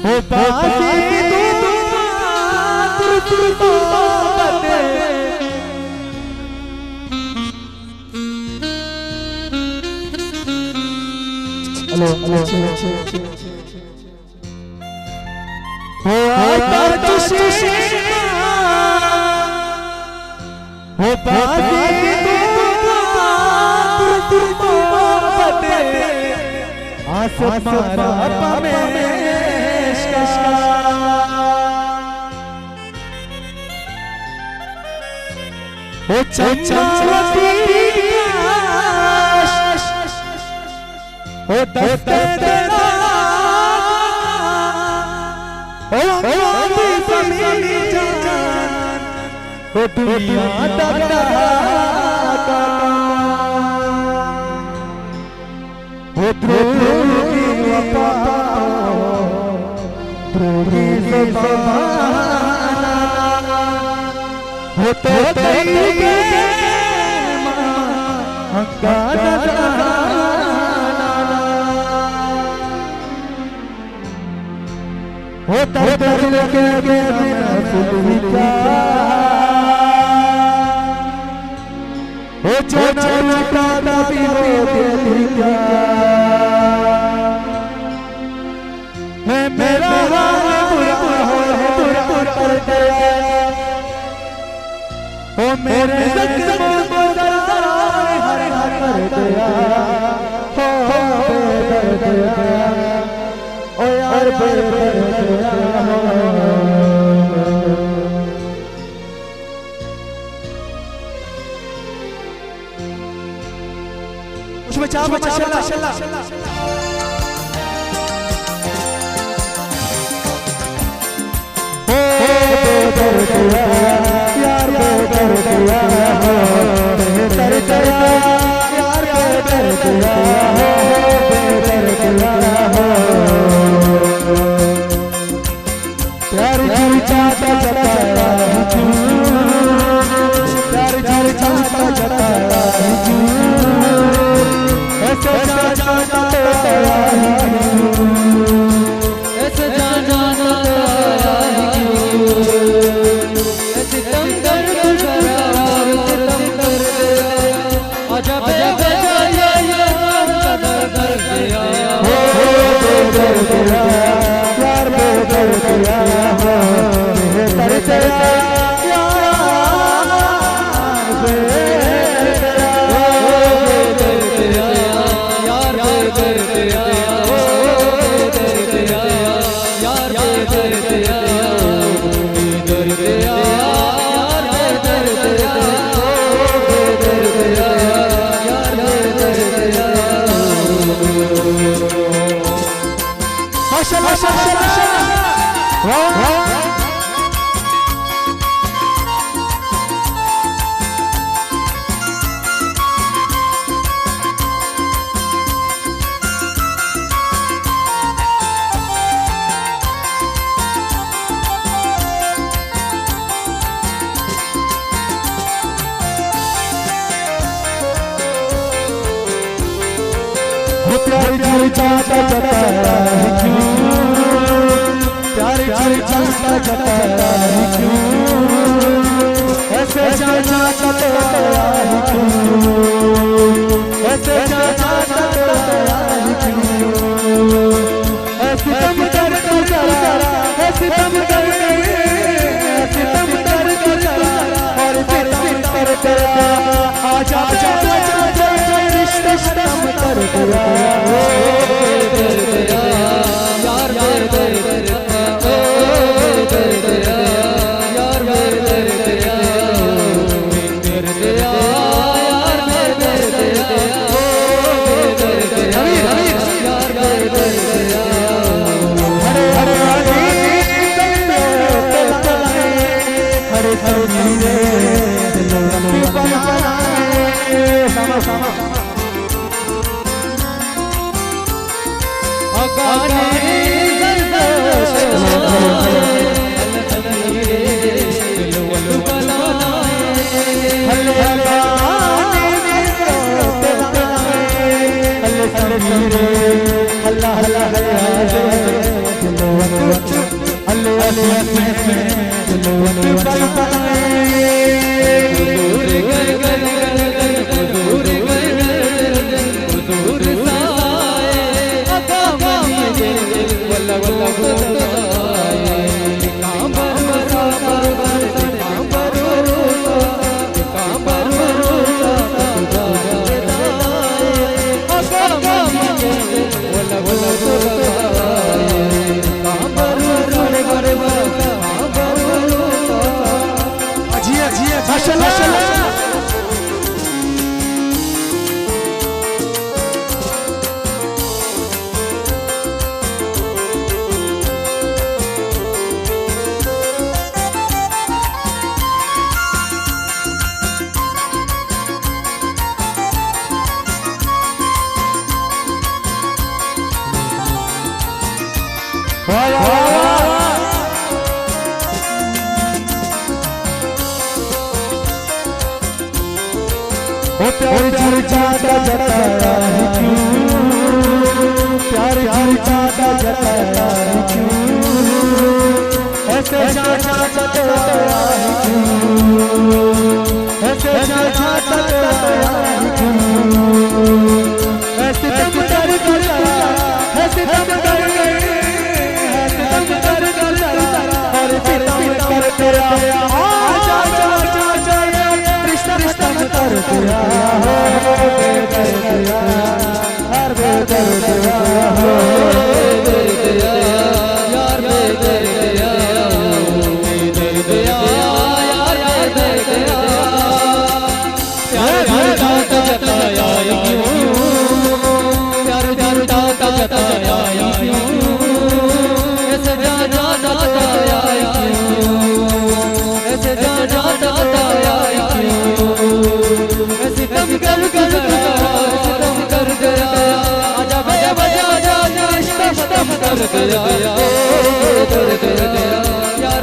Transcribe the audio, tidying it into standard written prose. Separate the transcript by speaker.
Speaker 1: हो पासी तू बने हेलो हो आता तुझे हो पासी तू बने आसमान परमेश का ओ चमचमती ओ दस्तरना ओ बनी जान ओ दुनिया दादा ओ द्रोही वफा द्रोही ज़माना हो तो तेरे अंगाना हो दर्द के बिना फुलका हो जो नटा दबी हो दिया है मेरा हाल बुरा कर दिया ओ मेरे जख्मों को दर्द हर कर दिया हो दर्द ओ यार उसमें चाह माशाल्लाह यार दर्द यार प्यार जी चाहता जताया प्यार जी चाहता जताया ऐसे चाहता ऐसे जाना ऐसे दम दर्द करार दम दर्द आजा बेबे दर्द आया हो दर्द यार दर्द आया हो दर्द आया प्यारी प्यारी चाहता जताया क्यों प्यारी प्यारी चाहता जताया क्यों ऐसे जाना जताया क्यों ऐसे जाना जताया क्यों ऐसे दम दर्द करा ऐसे दम दर्द ऐसे दम दर्द करा और फिर तेरा आजा आजा आजा रिश्ता दम दर्द तस्वीरे अल्लाह अल्लाह याद अल्लाह अल्लाह प्यारी चाचा जताया है क्यों, प्यारी चाचा जताया है क्यों, ऐसे चाचा जताया है क्यों, ऐसे चाचा जताया है क्यों, ऐसे तम कर गया, ऐसे तम कर गए, ऐसे तम कर गया, और पिता कर गया, चाचा चाचा रिश्ता रिश्ता कर दिया हो, कर दिया हर कर दिया हो, कर दिया यार कर दिया, कर दिया यार कर दिया, प्यार चाचा जताया क्यों, प्यार चाचा जताया क्यों, ऐसे चाचा जताया क्यों, ऐसे चाचा जताया क्यों, ऐसे तम कर गया, आजा बजा बजा बजा रिश्ता कर गया, कर गया यार